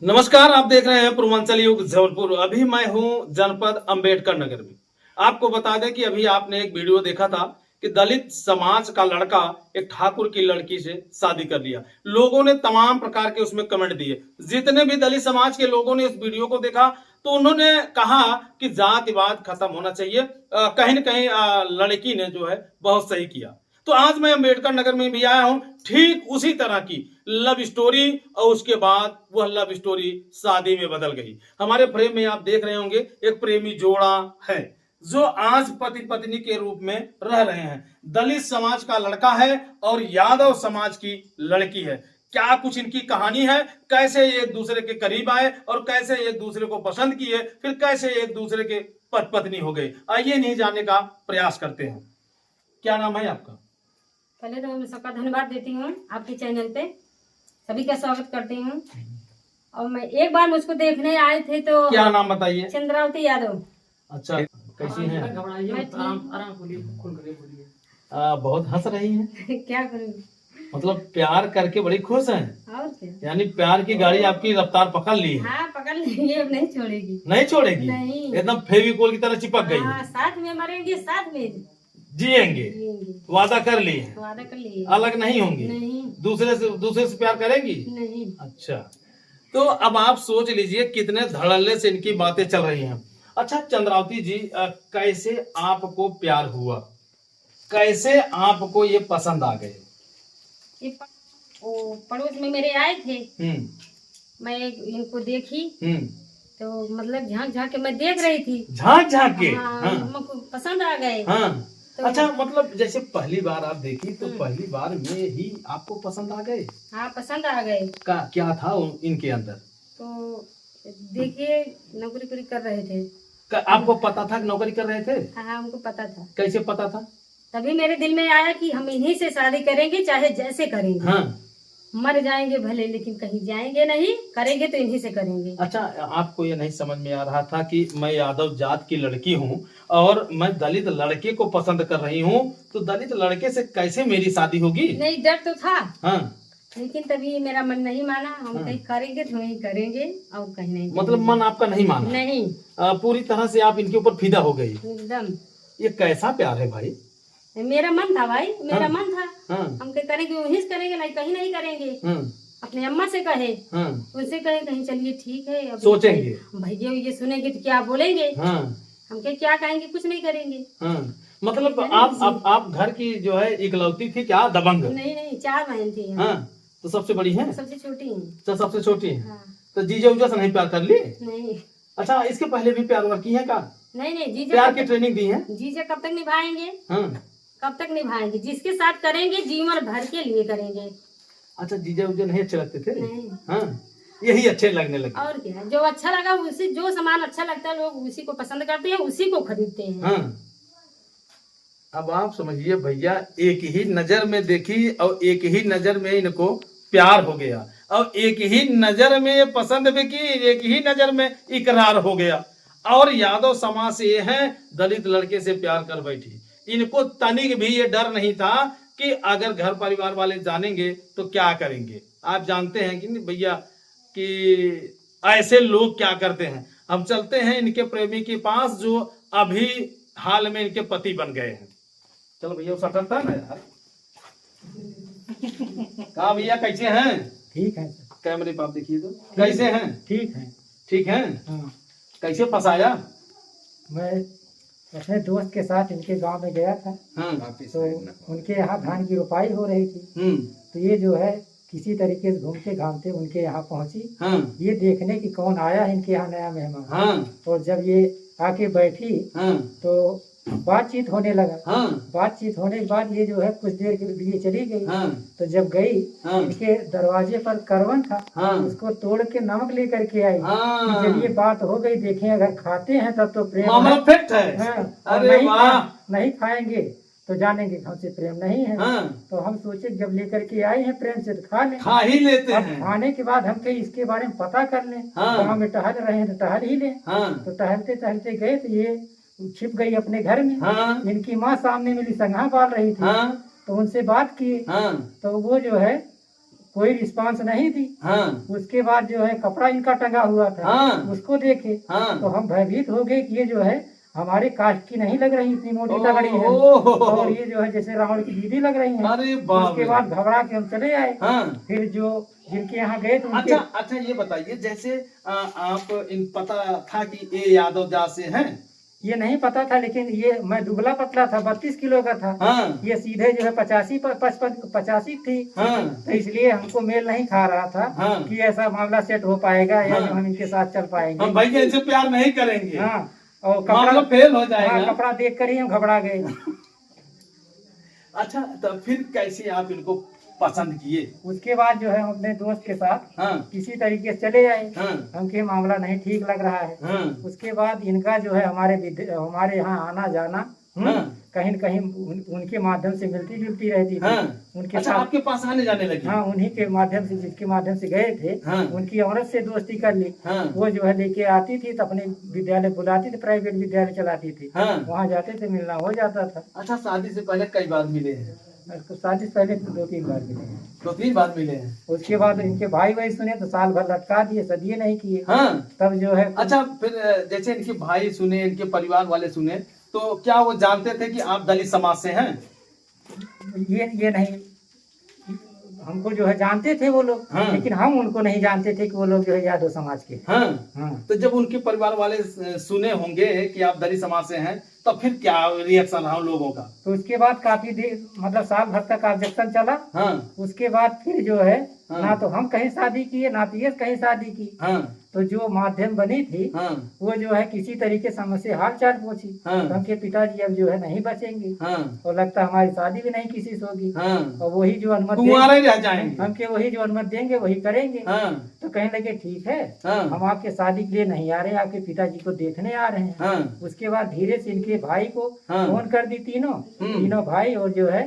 नमस्कार, आप देख रहे हैं पूर्वांचल युग जबलपुर। अभी मैं हूं जनपद अंबेडकर नगर में। आपको बता दें कि अभी आपने एक वीडियो देखा था कि दलित समाज का लड़का एक ठाकुर की लड़की से शादी कर लिया। लोगों ने तमाम प्रकार के उसमें कमेंट दिए। जितने भी दलित समाज के लोगों ने इस वीडियो को देखा तो उन्होंने कहा कि जातिवाद खत्म होना चाहिए। कहीं न कहीं लड़की ने जो है बहुत सही किया। तो आज मैं अंबेडकर नगर में भी आया हूं, ठीक उसी तरह की लव स्टोरी, और उसके बाद वह लव स्टोरी शादी में बदल गई। हमारे फ्रेम में आप देख रहे होंगे एक प्रेमी जोड़ा है जो आज पति पत्नी के रूप में रह रहे हैं। दलित समाज का लड़का है और यादव समाज की लड़की है। क्या कुछ इनकी कहानी है, कैसे ये एक दूसरे के करीब आए और कैसे एक दूसरे को पसंद किए, फिर कैसे एक दूसरे के पति पत्नी हो गए। आइए नहीं जानने का प्रयास करते हैं। क्या नाम है आपका? पहले तो मैं सबका धन्यवाद देती हूँ, आपके चैनल पे सभी का स्वागत करती हूँ। और मैं एक बार मुझको देखने आए थे तो क्या नाम बताइए? चंद्रावती यादव। अच्छा, कैसी हैं? मैं बहुत हंस रही हैं। क्या करूँ, मतलब प्यार करके बड़ी खुश हैं। और क्या। यानी प्यार की गाड़ी आपकी रफ्तार पकड़ ली है। हाँ, पकड़ लेंगे, अब नहीं छोड़ेगी। नहीं छोड़ेगी? नहीं। एकदम फेविकोल की तरह चिपक गई हाँ, है। साथ में मरेंगे, साथ में जिएंगे। जिएंगे। वादा कर लिए हैं। वादा कर लिए। अलग नहीं होंगी? नहीं। दूसरे से प्यार करेंगी? नहीं। अच्छा, तो अब आप सोच लीजिए कितने धड़ल्ले से इनकी बातें चल रही हैं। अच्छा चंद्रावती जी, कैसे आपको प्यार हुआ, कैसे आपको ये पसंद आ गए? ये पड़ोस में मेरे आए थे, मैं इनको देखी हम्म। तो मतलब झांक झांक के मैं देख रही थी। झांक झांक के? हाँ, हाँ। हमको पसंद आ गए। हाँ। तो अच्छा, मतलब जैसे पहली बार आप देखी तो पहली बार में ही आपको पसंद आ गए? हाँ, पसंद आ गए। क्या था इनके अंदर? तो देखिए, नौकरी पूरी कर रहे थे। आपको पता था कि नौकरी कर रहे थे? हाँ, हमको पता था। कैसे पता था? तभी मेरे दिल में आया कि हम इन्हीं से शादी करेंगे, चाहे जैसे करेंगे। हाँ। मर जाएंगे भले, लेकिन कहीं जाएंगे नहीं, करेंगे तो इन्हीं से करेंगे। अच्छा, आपको ये नहीं समझ में आ रहा था कि मैं यादव जात की लड़की हूँ और मैं दलित लड़के को पसंद कर रही हूँ, तो दलित लड़के से कैसे मेरी शादी होगी? नहीं, डर तो था। हाँ। लेकिन तभी मेरा मन नहीं माना। हम हाँ। कहीं करेंगे तो वहीं करेंगे और कहीं नहीं। मतलब मन आपका नहीं माना? नहीं। पूरी तरह से आप इनके ऊपर फिदा हो गई? एकदम। ये कैसा प्यार है भाई? मेरा मन था भाई, मेरा हाँ। मन था। हाँ। हम कहीं करेंगे वहीं से करेंगे, नहीं कहीं नहीं करेंगे। हाँ। अपने अम्मा से कहे, हाँ। उनसे कहे कहीं चलिए ठीक है। अब सोचेंगे। भैया ये सुनेंगे तो क्या बोलेंगे? हाँ। हम क्या कहेंगे, कुछ नहीं करेंगे। हाँ। मतलब आप घर की जो है इकलौती थी क्या, दबंग? नहीं नहीं, 4 बहन थी। हाँ। तो सबसे बड़ी है? सबसे छोटी है। तो सबसे छोटी है। हाँ। तो जीजा उजा से नहीं प्यार कर ली? नहीं। अच्छा, इसके पहले भी प्यार वार की है का? नहीं, जीजा प्यार की ट्रेनिंग दी है? जीजा कब तक निभाएंगे? हाँ। कब तक निभाएंगे? जिसके साथ करेंगे जीवन भर के लिए करेंगे। अच्छा, जीजा उजा नहीं अच्छे लगते थे? नहीं। हाँ, यही अच्छे लगने लगे। और क्या, जो अच्छा लगा उसी, जो सामान अच्छा लगता है लोग उसी को पसंद करते हैं, उसी को खरीदते हैं। हाँ। अब आप समझिए भैया, एक ही नजर में देखी और एक ही नजर में इनको प्यार हो गया और एक ही नजर में पसंद भी की, एक ही नजर में इकरार हो गया। और यादव समाज से ये है, दलित लड़के से प्यार कर बैठी। इनको तनिक भी ये डर नहीं था कि अगर घर परिवार वाले जानेंगे तो क्या करेंगे। आप जानते हैं कि नहीं भैया कि ऐसे लोग क्या करते हैं। हम चलते हैं इनके प्रेमी के पास जो अभी हाल में इनके पति बन गए हैं। चलो भैया, सटकता है ना यार। कहा भैया, कैसे हैं? ठीक है। कैमरे पर आप देखिए तो कैसे हैं? ठीक है। ठीक है। हाँ। कैसे फंसाया? मैं अपने दोस्त के साथ इनके गांव में गया था। हाँ। तो उनके यहाँ धान की रोपाई हो रही थी। तो ये जो है किसी तरीके से घूमते घामते उनके यहाँ पहुंची। हाँ। ये देखने की कौन आया है इनके यहाँ नया मेहमान। हाँ। और जब ये आके बैठी हाँ। तो बातचीत होने लगा। हाँ। बातचीत होने के बाद ये जो है कुछ देर के लिए चली गई। हाँ। तो जब गई, हाँ। इनके दरवाजे पर करवन था। हाँ। उसको तोड़ के नमक लेकर के आई। हाँ। कि चलिए बात हो गई, देखें अगर खाते हैं तब तो प्रेम मामला है। फिट है। हाँ, और अरे वाह। नहीं खाएंगे तो जानेंगे कि हमसे प्रेम नहीं है। हाँ। तो हम सोचे जब लेकर के आए हैं प्रेम से तो खा लें। खा ही लेते अब हैं। खाने के बाद हम कहीं इसके बारे में पता कर लें। हाँ। गाँव में टहल रहे हैं तो टहल ही लें। हाँ। तो टहलते टहलते गए तो ये छिप गई अपने घर में। हाँ। इनकी माँ सामने मिली, संघा बाल रही थी। हाँ। तो उनसे बात की। हाँ। तो वो जो है कोई रिस्पांस नहीं दी। हाँ उसके बाद जो है कपड़ा इनका टंगा हुआ था, हाँ उसको देखे हाँ तो हम भयभीत हो गए कि ये जो है हमारे कास्ट की नहीं लग रही, इतनी मोटी तगड़ी है, ओह, और ये जो है जैसे रावण की दीदी लग रही है। अरे बाप उसके रे। बाद घबरा के हम चले आए। हाँ फिर जो जिनके यहाँ गए तो अच्छा उनके अच्छा, ये बताइए जैसे आप इन पता था कि ये यादव जात से हैं? ये नहीं पता था, लेकिन ये मैं दुबला पतला था, 32 किलो का था। हाँ ये सीधे जो है 85 थी। हाँ तो इसलिए हमको मेल नहीं खा रहा था हाँ। कि ऐसा मामला सेट हो पाएगा या हाँ। जो हम इनके साथ चल पाएंगे। हम भैया इनसे प्यार नहीं करेंगे, हाँ, और मामला कपड़ा फेल हो हाँ, जाएगा। कपड़ा देख कर ही हम घबरा गए। अच्छा, तो फिर कैसे आप इनको पसंद किए? उसके बाद जो है हम अपने दोस्त के साथ हाँ किसी तरीके से चले आए। हाँ हमके मामला नहीं ठीक लग रहा है। हाँ उसके बाद इनका जो है हमारे यहाँ आना जाना हाँ कहीं न कहीं उनके माध्यम से मिलती जुलती रहती थी। हाँ। उनके अच्छा, साथ आपके पास आने जाने लगी? हाँ, उन्हीं के माध्यम से, जिसके माध्यम से गए थे, हाँ उनकी औरत से दोस्ती कर ली। हाँ वो जो है लेके आती थी तो अपने विद्यालय बुलाती थी, प्राइवेट विद्यालय चलाती थी, हाँ। वहाँ जाते थे, मिलना हो जाता था। अच्छा, शादी से पहले कई बार मिले हैं? उसको शादी से पहले 2-3 बार मिले हैं। 2-3 बार मिले हैं। उसके बाद इनके भाई भाई सुने तो साल भर लटका दिए, सदिए नहीं किए। हाँ। तब जो है अच्छा, फिर जैसे इनके भाई सुने, इनके परिवार वाले सुने, तो क्या वो जानते थे कि आप दलित समाज से हैं? ये नहीं, हमको जो है जानते थे वो लोग, हाँ। लेकिन हम उनको नहीं जानते थे कि वो लोग जो है यादव समाज के। हाँ। हाँ। तो जब उनके परिवार वाले सुने होंगे कि आप दलित समाज से हैं, तो फिर क्या रिएक्शन रहा उन लोगों का? तो उसके बाद काफी देर, मतलब साल भर तक ऑब्जेक्शन चला। हाँ उसके बाद फिर जो है हाँ। ना तो हम कहीं शादी किए, ना तो ये कहीं शादी की। हाँ तो जो माध्यम बनी थी हाँ वो जो है किसी तरीके से हमसे हाल चाल पूछी। हाँ। तो हमके पिताजी अब जो है नहीं बचेंगे, हाँ और लगता है हमारी शादी भी नहीं किसी से होगी, हाँ। और वही जो अनुमति कुंवारे देंगे, रह जाएंगे। हमके वही जो अनुमति देंगे वही करेंगे। हाँ तो कहने लगे ठीक है, हाँ हम आपके शादी के लिए नहीं आ रहे, आपके पिताजी को देखने आ रहे हैं। हाँ उसके बाद धीरे से इनके भाई को हाँ। फोन कर दी, तीनों भाई, और जो है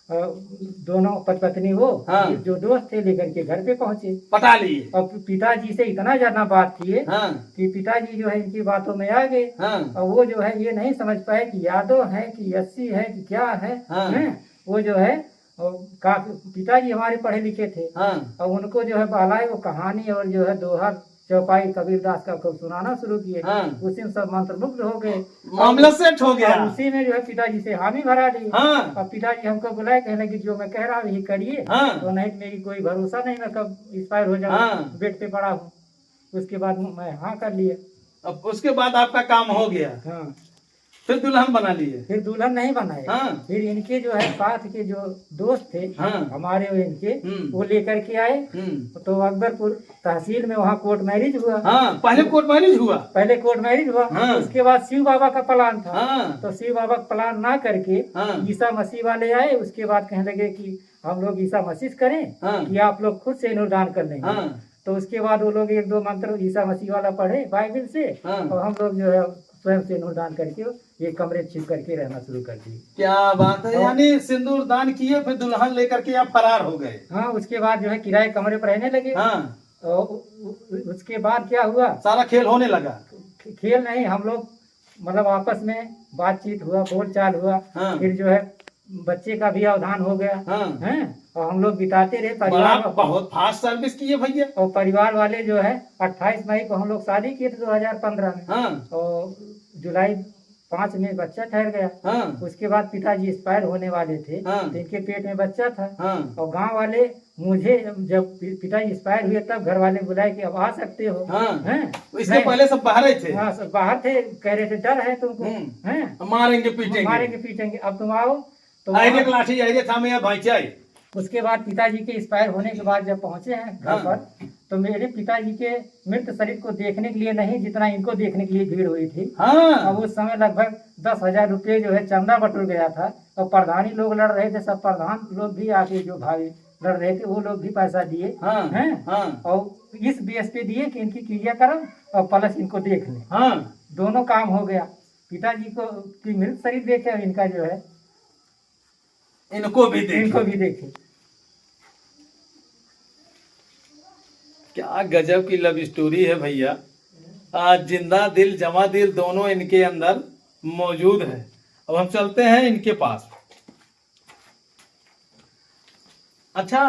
दोनों पत्नी वो हाँ। जो दोस्त थे लेकर के घर पे पहुंचे, पटा लिए। और पिताजी से इतना ज्यादा बात किए हाँ कि पिताजी जो है इनकी बातों में आ गए। हाँ और वो जो है ये नहीं समझ पाए कि यादव है कि एससी है कि क्या है। हाँ। हैं? वो जो है काफी, पिताजी हमारे पढ़े लिखे थे, हाँ और उनको जो है बहलाए वो कहानी और जो है दोहा चौपाई कबीरदास का खूब सुनाना शुरू किए। हाँ। उसी में सब मंत्रमुग्ध हो गए, मामला सेट हो गया। और उसी में जो है पिताजी से हामी भरा ली। हाँ और पिताजी हमको बुलाए, कहने लगे जो मैं कह रहा हूँ ये करिए। हाँ। तो नहीं, मेरी कोई भरोसा नहीं, मैं कब एक्सपायर हो जाऊँ, हाँ। बेड पे पड़ा हूँ। उसके बाद मैं हाँ कर लिए। अब उसके बाद आपका काम हो गया, हाँ, फिर दुल्हन बना लिए। फिर दुल्हन नहीं बनाए। हाँ फिर इनके जो है साथ के जो दोस्त थे हाँ। हमारे और इनके, हम्म। वो लेकर के आए। तो अकबरपुर तहसील में वहाँ कोर्ट मैरिज हुआ। हाँ, पहले कोर्ट मैरिज हुआ। पहले कोर्ट मैरिज हुआ। हाँ। उसके बाद शिव बाबा का प्लान था। हाँ तो शिव बाबा का प्लान ना करके हाँ। ईसा मसीह वाले आए। उसके बाद कहने लगे कि हम लोग ईसा मसीह करें हाँ। कि आप लोग खुद से अनुदान कर लेंगे। हाँ। तो उसके बाद वो लोग 1-2 मंत्र ईसा मसीह वाला पढ़े बाइबल से, हाँ। और हम लोग जो है स्वयं से अनुदान करके ये कमरे छिप करके रहना शुरू कर दिए। क्या बात है, यानी सिंदूर दान किए, फिर दुल्हन लेकर के आप फरार हो गए। हाँ, उसके बाद जो है किराए कमरे पर रहने लगे। हाँ, और उसके बाद क्या हुआ, सारा खेल होने लगा। खेल नहीं, हम लोग मतलब आपस में बातचीत हुआ, बोलचाल हुआ। हाँ। फिर जो है बच्चे का भी अवधान हो गया। हाँ। हैं? और हम लोग बिताते रहे बड़ा परिवार। बहुत फास्ट सर्विस की है भैया। और परिवार वाले जो है 28 मई को हम लोग शादी किए थे 2015 में। हाँ और जुलाई 5 में बच्चा ठहर गया। हाँ उसके बाद पिताजी एक्सपायर होने वाले थे। हाँ। तो इनके पेट में बच्चा था। हाँ और गांव वाले मुझे, जब पिताजी एक्सपायर हुए तब घर वाले बुलाए कि अब आ सकते हो। हाँ। हैं? इसके नहीं। पहले सब बाहर ही थे। हाँ, सब बाहर थे, कह रहे थे डर है तुमको। हैं? मारेंगे पीटेंगे। मारेंगे पीटेंगे, अब तुम आओ। तो आइए वहाँ- लाठी आइए थामे या भाई चाहिए। उसके बाद पिताजी के एक्सपायर होने के बाद जब पहुंचे हैं घर हाँ। पर, तो मेरे पिताजी के मृत शरीर को देखने के लिए नहीं, जितना इनको देखने के लिए भीड़ हुई थी। हाँ अब उस समय लगभग 10,000 रुपये जो है चंदा बटोर गया था। और प्रधानी लोग लड़ रहे थे, सब प्रधान लोग भी आके जो भाई लड़ रहे थे वो लोग भी पैसा दिए। हाँ हैं? हाँ और इस बेस पे दिए कि इनकी क्रियाक्रम और प्लस इनको देख ले। हाँ। दोनों काम हो गया, पिताजी को की मृत शरीर देखे और इनका जो है इनको भी देखो। इनको भी देखे। क्या गजब की लव स्टोरी है भैया। आज जिंदा दिल जमा दिल दोनों इनके अंदर मौजूद है। अब हम चलते हैं इनके पास। अच्छा,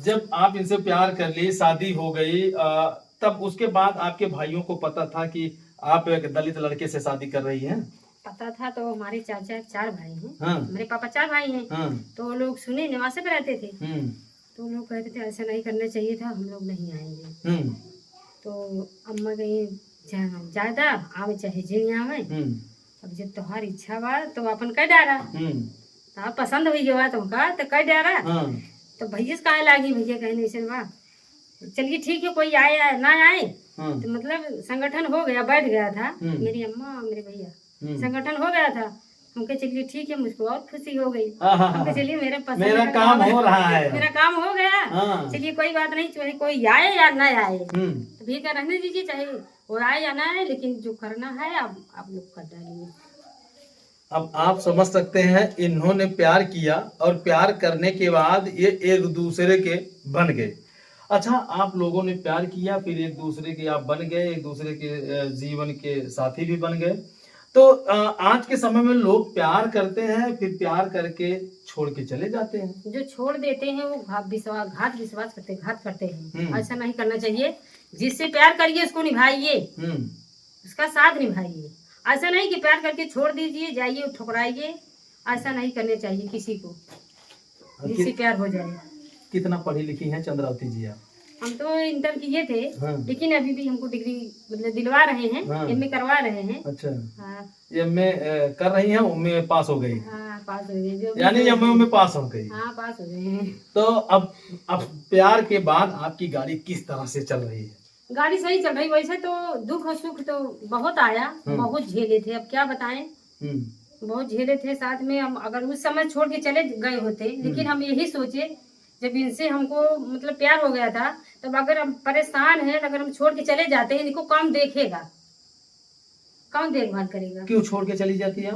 जब आप इनसे प्यार कर ली, शादी हो गई, तब उसके बाद आपके भाइयों को पता था कि आप एक दलित लड़के से शादी कर रही हैं? पता था तो हमारे चाचा 4 भाई हैं, हाँ। मेरे पापा 4 भाई हैं। हाँ। तो वो लोग सुने निवासे पे रहते थे, हम्म। तो लोग कहते थे ऐसा नहीं करना चाहिए था, हम लोग नहीं आएंगे। हम्म। तो अम्मा गई ज्यादा आवे चाहे जिन आवे, हम्म। अब जब तुम्हारी इच्छा बा तो अपन कह डारा, हम्म। तो पसंद हुई जो है तुमका तो कह डारा। हाँ। तो भैया से कहे लागी, भैया कहने से बा चलिए ठीक है, कोई आए आए ना आए। हाँ। तो मतलब संगठन हो गया, बैठ गया था। मेरी अम्मा मेरे भैया संगठन हो गया था। हमके चलिए ठीक है, मुझको और खुशी हो गई। हमके चलिए मेरा पसंद मेरा का काम हो रहा है। मेरा काम हो गया। हाँ। चलिए कोई बात नहीं, चाहे कोई आए या ना आए, हम्म। ठीक है रहने दीजिए, चाहे वो आए या ना आए, लेकिन जो करना है आप लोग कर डालिए। अब आप समझ सकते हैं, इन्होंने प्यार किया और प्यार करने के बाद ये एक दूसरे के बन गए। अच्छा, आप लोगों ने प्यार किया, फिर एक दूसरे के आप बन गए, एक दूसरे के जीवन के साथी भी बन गए। तो आज के समय में लोग प्यार करते हैं, फिर प्यार करके छोड़ के चले जाते हैं। जो छोड़ देते हैं वो घात विश्वास करते हैं। ऐसा नहीं करना चाहिए। जिससे प्यार करिए उसको निभाइए, उसका साथ निभाइए। ऐसा नहीं कि प्यार करके छोड़ दीजिए, जाइए ठुकराइए। ऐसा नहीं करने चाहिए किसी को, जिससे प्यार हो जाए। कितना पढ़ी लिखी हैं चंद्रावती जी आप? हम तो इंटर किए थे। हाँ। लेकिन अभी भी हमको डिग्री मतलब दिलवा रहे हैं। हाँ। एमए करवा रहे हैं। अच्छा। हाँ। एमए कर रही हैं, उनमें पास हो गई? हाँ, पास हो गई। यानी एमए में पास हो गई? हाँ, पास हो गए हैं। तो अब प्यार के बाद आपकी गाड़ी किस तरह से चल रही है? गाड़ी सही चल रही। वैसे तो दुख और सुख तो बहुत आया, बहुत झेले थे। अब क्या बताएं, बहुत झेले थे साथ में। हम अगर उस समय छोड़ के चले गए होते, लेकिन हम यही सोचे जब इनसे हमको मतलब प्यार हो गया था, तब अगर हम परेशान हैं, अगर हम छोड़ के चले जाते हैं, इनको कौन देखेगा, कौन देखभाल करेगा? क्यों छोड़ के चली जाती है?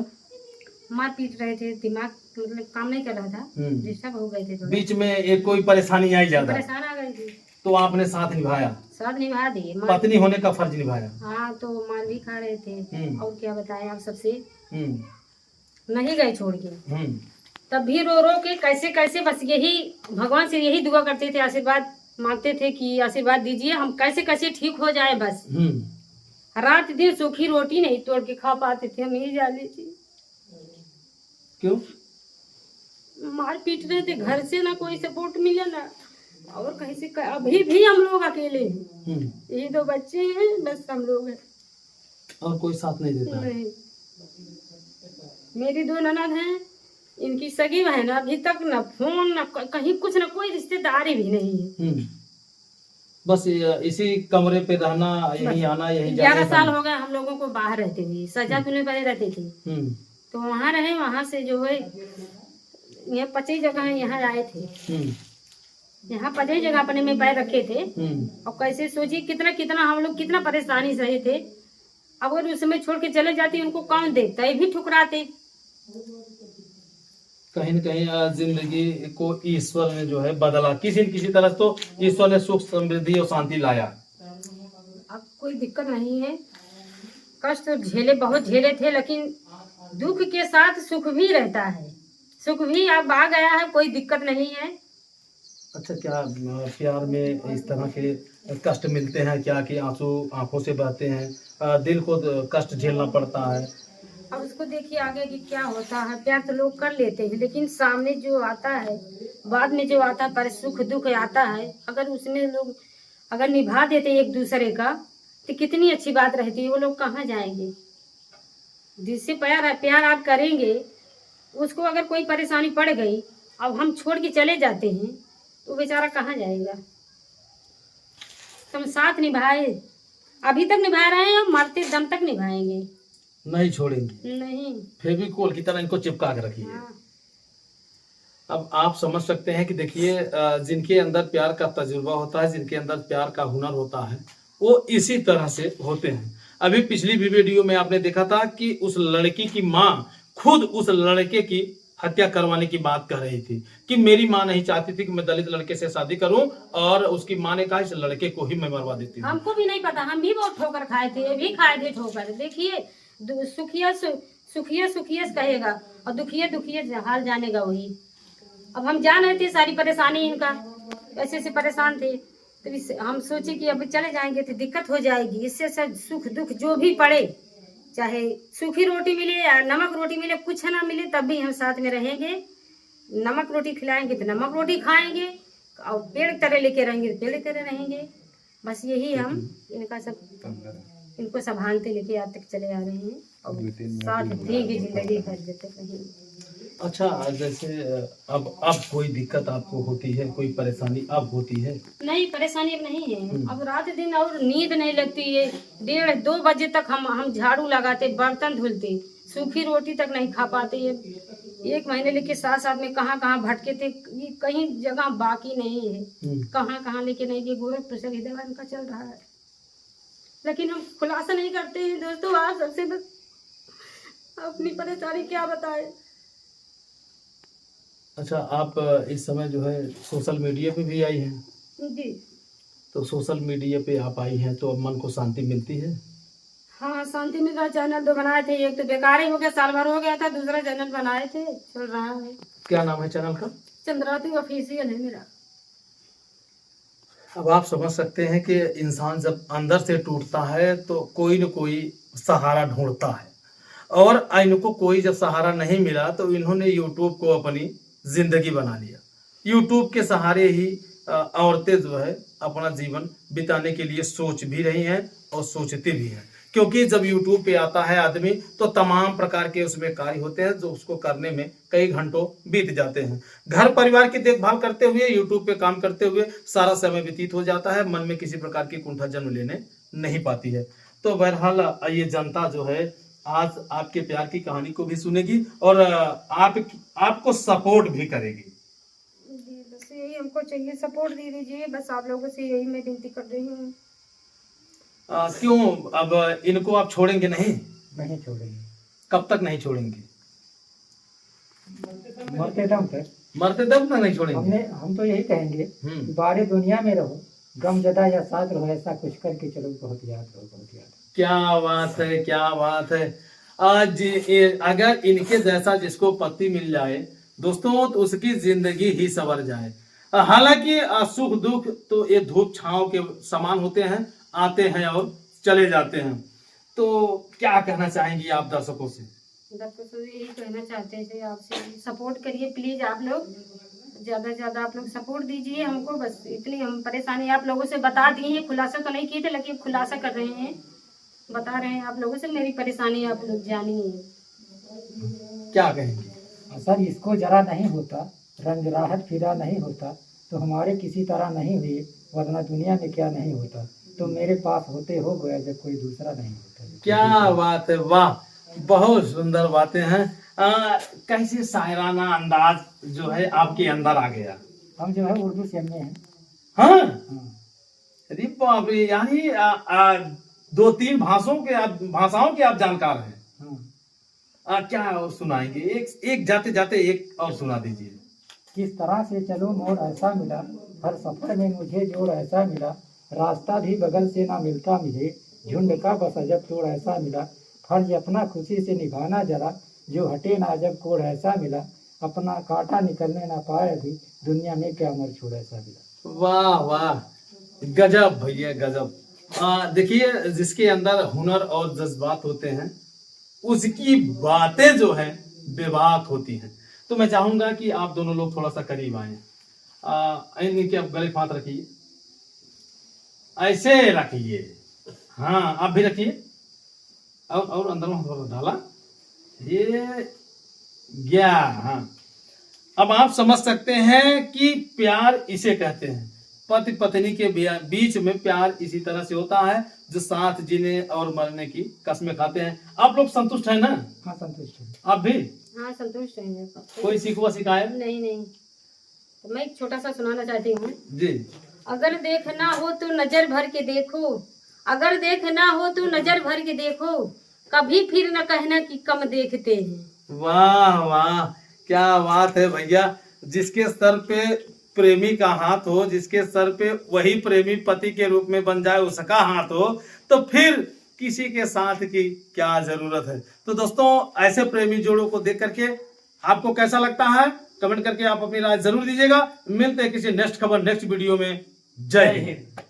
मार पीट रहे थे, दिमाग मतलब काम नहीं कर रहा था, डिस्टर्ब हो गए थे थोड़ा। बीच में एक कोई परेशानी आई ज्यादा, परेशान आ गई थी, तो आपने साथ निभाया? साथ निभा दिए। पत्नी होने का फर्ज निभाया। हाँ, तो मार भी खा रहे थे। और क्या बताएं आप सबसे, नहीं गए छोड़ के। तब भी रो रो के कैसे कैसे बस यही भगवान से यही दुआ करते थे, आशीर्वाद मांगते थे कि आशीर्वाद दीजिए, हम कैसे कैसे ठीक हो जाए बस। रात दिन सूखी रोटी नहीं तोड़ के खा पाते थे हम, यही जाने थी। क्यों? मार पीट रहे थे, घर से ना कोई सपोर्ट मिला ना और कहीं से। अभी भी हम लोग अकेले हैं, यही 2 बच्चे हैं बस, हम लोग हैं और कोई साथ नहीं देता? नहीं। मेरी 2 ननद हैं, इनकी सगी बहन अभी तक न फोन न कहीं कुछ, न कोई रिश्तेदारी भी नहीं है। बस इसी कमरे पे रहना, यही आना, यही 11 साल हो गए हम लोगों को बाहर रहते हुए। सजा तुमने पहले रहते थे तो वहाँ रहे, वहाँ से जो है यहाँ 25 जगह यहाँ आए थे। यहाँ 25 जगह अपने में पैर रखे थे। और कैसे सोचिए कितना कितना हम लोग कितना परेशानी सहे थे। अगर उस समय छोड़ के चले जाते उनको कौन देखता, ये भी ठुकराते। कहीं न कहीं जिंदगी को ईश्वर ने जो है बदला, किसी न किसी तरह तो ईश्वर ने सुख समृद्धि और शांति लाया। अब कोई दिक्कत नहीं है। कष्ट तो झेले, बहुत झेले थे, लेकिन दुख के साथ सुख भी रहता है। सुख भी अब आ गया है, कोई दिक्कत नहीं है। अच्छा, क्या प्यार में इस तरह के कष्ट मिलते हैं क्या कि आंसू आंखों से बहते हैं, दिल को कष्ट झेलना पड़ता है? अब उसको देखिए आगे कि क्या होता है। प्यार तो लोग कर लेते हैं, लेकिन सामने जो आता है, बाद में जो आता है, पर सुख दुख आता है, अगर उसमें लोग अगर निभा देते एक दूसरे का तो कितनी अच्छी बात रहती है। वो लोग कहाँ जाएंगे? जिससे प्यार आप करेंगे, उसको अगर कोई परेशानी पड़ गई, अब हम छोड़ के चले जाते हैं, तो बेचारा कहाँ जाएगा? तुम साथ निभाए, अभी तक निभा रहे हैं, हम मरते दम तक निभाएंगे, नहीं छोड़ेंगे। नहीं, फेविकोल की तरह इनको चिपका के रखिए। हाँ। अब आप समझ सकते हैं कि देखिए, जिनके अंदर प्यार का तजुर्बा होता है, जिनके अंदर प्यार का हुनर होता है, वो इसी तरह से होते हैं। अभी पिछली भी वीडियो में आपने देखा था कि उस लड़की की माँ खुद उस लड़के की हत्या करवाने की बात कह रही थी कि मेरी माँ नहीं चाहती थी कि मैं दलित लड़के से शादी करूं, और उसकी माँ ने कहा इस लड़के को ही मैं मरवा देती हूँ। हमको भी नहीं पता, हम भी बहुत ठोकर खाए थे, ये भी खाए थे ठोकर। देखिए, सुखिया सुखिया कहेगा और दुखिया दुखिया हाल जानेगा वही। अब हम जान रहे थे सारी परेशानी इनका, ऐसे ऐसे परेशान थे, तो हम सोचे कि अब चले जाएंगे तो दिक्कत हो जाएगी। इससे सब सुख दुख जो भी पड़े, चाहे सूखी रोटी मिले या नमक रोटी मिले, कुछ ना मिले, तब भी हम साथ में रहेंगे। नमक रोटी खिलाएंगे तो नमक रोटी खाएंगे, और पेड़ तरह लेके रहेंगे तो पेड़ तरह रहेंगे। बस यही हम इनका इनको संभालते लेके आज तक चले आ रहे हैं, और साथ देंगे जिंदगी भर जब तक रहेंगे। अच्छा, जैसे अब कोई दिक्कत आपको होती है, कोई परेशानी अब होती है? नहीं, परेशानी अब नहीं है। अब रात दिन और नींद नहीं लगती है। 1:30-2 बजे तक हम झाड़ू लगाते, बर्तन धुलते, सूखी रोटी तक नहीं खा पाते। 1 महीने लेके साथ में कहाँ कहाँ भटके थे, कहीं जगह बाकी नहीं है। कहाँ लेके नहीं गए। गोरखपुर से दवा इनका चल रहा है, लेकिन हम खुलासा नहीं करते हैं दोस्तों। आप सबसे बस अपनी परेशानी क्या बताए। अच्छा, आप इस समय जो है सोशल मीडिया पे भी आई हैं जी। तो सोशल मीडिया पे आप आई हैं तो अब मन को शांति मिलती है? हाँ, शांति मिल रहा। चैनल 2 बनाए थे, एक तो बेकार ही हो गया, साल भर हो गया था। दूसरा चैनल बनाए थे, चल रहा है। क्या नाम है चैनल का? चंद्रावती ऑफिशियल है मेरा। अब आप समझ सकते हैं कि इंसान जब अंदर से टूटता है तो कोई न कोई सहारा ढूंढता है, और इनको कोई जब सहारा नहीं मिला तो इन्होंने यूट्यूब को अपनी जिंदगी बना लिया। यूट्यूब के सहारे ही औरतें जो है अपना जीवन बिताने के लिए सोच भी रही हैं और सोचती भी हैं, क्योंकि जब यूट्यूब पे आता है आदमी तो तमाम प्रकार के उसमें कार्य होते हैं जो उसको करने में कई घंटों बीत जाते हैं। घर परिवार की देखभाल करते हुए, यूट्यूब पे काम करते हुए सारा समय व्यतीत हो जाता है, मन में किसी प्रकार की कुंठा जन्म लेने नहीं पाती है। तो बहरहाल ये जनता जो है आज आपके प्यार की कहानी को भी सुनेगी और आपको सपोर्ट भी करेगी। जी, बस यही हमको चाहिए, सपोर्ट दे दीजिए। बस आप लोगों से यही मैं विनती कर रही हूँ। क्यों अब इनको आप छोड़ेंगे नहीं? नहीं छोड़ेंगे। कब तक नहीं छोड़ेंगे? मरते दम तक। मरते दम तक नहीं छोड़ेंगे? हम तो यही कहेंगे कि बारे दुनिया में रहो, गम जदा या साथ रहो, ऐसा कुछ करके चलो, बहुत याद रहो, बहुत याद। क्या बात है, क्या बात है। आज अगर इनके जैसा जिसको पति मिल जाए दोस्तों तो उसकी जिंदगी ही संवर जाए। हालांकि सुख दुख तो ये धूप छांव के समान होते हैं, आते हैं और चले जाते हैं। तो क्या कहना चाहेंगी आप दर्शकों से? दर्शकों से यही कहना चाहते हैं, आपसे सपोर्ट करिए प्लीज। आप लोग ज्यादा से ज्यादा आप लोग सपोर्ट दीजिए हमको। बस इतनी हम परेशानी आप लोगों से बता दी है, खुलासा तो नहीं किए थे लेकिन खुलासा कर रहे हैं, बता रहे हैं आप लोगों से। मेरी परेशानी आप लोग जानिए। क्या कहेंगे? सर, इसको जरा नहीं होता, रंजराहट फिदा नहीं होता तो हमारे किसी तरह नहीं हुए, वरना दुनिया में क्या नहीं होता। तो मेरे पास होते हो गया जब कोई दूसरा नहीं होता। क्या बात है, वाह, बहुत सुंदर बातें हैं। कैसे शायराना अंदाज जो है आपके अंदर आ गया। हम जो है उर्दू से एमए हैं। हाँ, हाँ। अरे बाप रे, यानी 2-3 भाषाओं के आप जानकार हैं। हाँ। क्या और सुनाएंगे? एक जाते जाते एक और सुना दीजिए। किस तरह से चलो मोड़ ऐसा मिला, हर सफर में मुझे जोड़ ऐसा मिला, रास्ता भी बगल से ना मिलता मुझे, झुंड का बस अजब तोड़ ऐसा मिला, फर्ज अपना खुशी से निभाना जरा, जो हटे ना अजब कोड़ ऐसा मिला, अपना कांटा निकलने ना पाए अभी, दुनिया में क्या मर छोड़ ऐसा मिला। वाह वाह, गजब भैया गजब। देखिए, जिसके अंदर हुनर और जज्बात होते हैं उसकी बातें जो है बेबाक होती हैं। तो मैं चाहूंगा कि आप दोनों लोग थोड़ा सा करीब आए। इनके आप गले हाथ रखिए, ऐसे रखिए। हाँ, आप भी रखिए, और अंदर में थोड़ा डाला, ये गया। हाँ, अब आप समझ सकते हैं कि प्यार इसे कहते हैं। पति पत्नी के बीच में प्यार इसी तरह से होता है, जो साथ जीने और मरने की कस्में खाते हैं। आप लोग संतुष्ट हैं ना? हाँ, संतुष्ट है। आप भी? हाँ, संतुष्ट हैं। कोई शिकवा शिकायत? नहीं। तो मैं एक छोटा सा सुनाना चाहती हूँ जी। अगर देखना हो तो नजर भर के देखो, अगर देखना हो तो नजर भर के देखो, कभी फिर न कहना कि कम देखते हैं। वाह वाह, क्या बात है भैया। जिसके सर पे प्रेमी का हाथ हो, जिसके सर पे वही प्रेमी पति के रूप में बन जाए उसका हाथ हो, तो फिर किसी के साथ की क्या जरूरत है। तो दोस्तों, ऐसे प्रेमी जोड़ों को देख करके आपको कैसा लगता है? कमेंट करके आप अपनी राय जरूर दीजिएगा। मिलते हैं किसी नेक्स्ट खबर नेक्स्ट वीडियो में। जय हिंद।